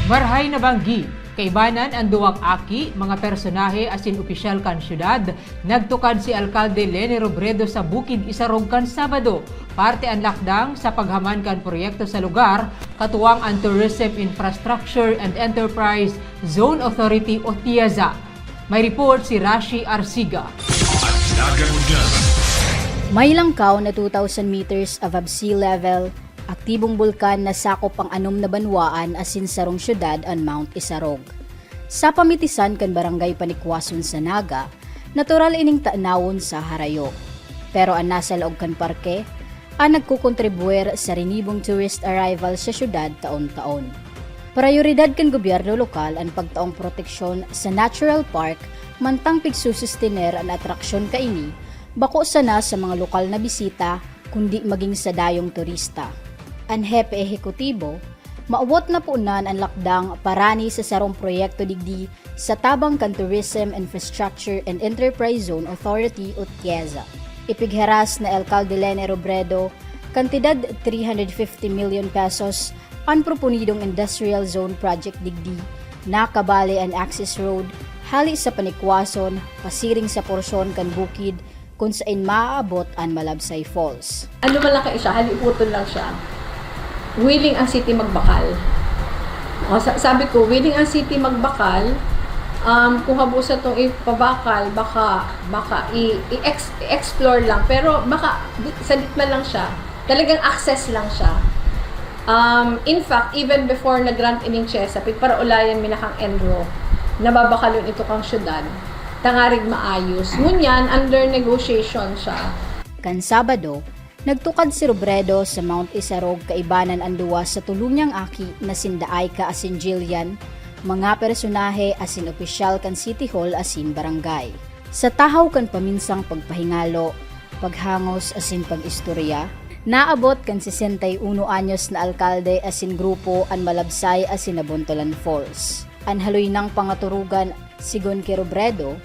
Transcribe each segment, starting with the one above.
Marhay na banggi, kaibanan ang duwang aki, mga personahe asin opisyal kan syudad, nagtukad si Alkalde Leni Robredo sa Bukid Isarog kan Sabado. Parte ang lakdang sa paghaman kan proyekto sa lugar, katuwang ang Tourism Infrastructure and Enterprise Zone Authority o TIAZA. May report si Rashi Arsiga. May langkaw na 2,000 meters above sea level, aktibong bulkan na sakop ang 6 na banwaan asin sarong syudad ang Mount Isarog. Sa pamitisan kan barangay Panikwason sa Naga, natural ining taanawon sa harayo. Pero ang nasa laog kan parke, ang nagkukontribuer sa renibong tourist arrival sa syudad taon-taon. Prioridad kan gobyerno lokal ang pagtaong proteksyon sa natural park mantang pigsusustiner ang atraksyon kaini, bako sana sa mga lokal na bisita kundi maging sa dayong turista. Ang hepe ehekutibo, maabot na punan ang lakdang parani sa sarong proyekto digdi sa tabang kan Tourism Infrastructure and Enterprise Zone Authority o TIAZA. Ipigheras na Alkalde Leni Robredo, kantidad 350 million pesos ang proponidong Industrial Zone Project digdi na kabale ang access road hali sa Panikwason, pasiring sa porsyon kan bukid kung saan maaabot ang Malabsay Falls. Ano malaki siya, haliputon lang siya. Willing ang city magbakal. O, sabi ko, willing ang city magbakal, kung habusa itong ipabakal, baka i-explore lang. Pero baka sa ditma lang siya. Talagang access lang siya. In fact, even before nag-grant ining Chesapeake, para ulayan minakang enro, nababakalon ito kang syudad. Tangarig maayos. Ngunyan, under negotiation siya. Kan Sabado, nagtukad si Robredo sa Mount Isarog kaibanan ang duwa sa tulungyang aki na sindaay ka asin Jillian, mga personahe asin opisyal kan City Hall asin barangay. Sa tahaw kan paminsang pagpahingalo, paghangos asin pag-istorya, naabot kan 61 anyos na alkalde asin grupo ang Malabsay asin Nabuntolan Falls. Ang haloy ng pangaturugan sigon kay Robredo,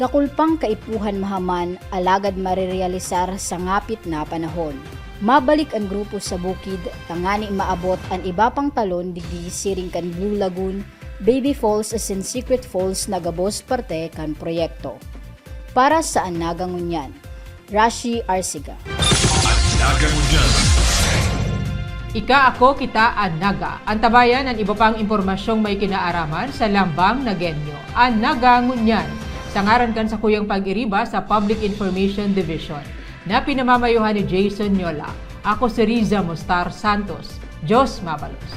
dakul pang kaipuhan mahaman alagad marirealisar sa ngapit na panahon. Mabalik ang grupo sa bukid, tangani maabot ang iba pang talon digdi siring kan Blue Lagoon, Baby Falls asin Secret Falls na gabos parte kan proyekto. Para sa Anagangunyan, Rashi Arsiga. Ika ako kita Anaga. Antabayan ang iba pang impormasyong may kinaaraman sa Lambang Nagenyo. Anagangunyan. Sangaran kan sa Kuyang Pag-iriba sa Public Information Division na pinamamayuhan ni Jason Nyola. Ako si Riza Mustar Santos. Diyos mabalos.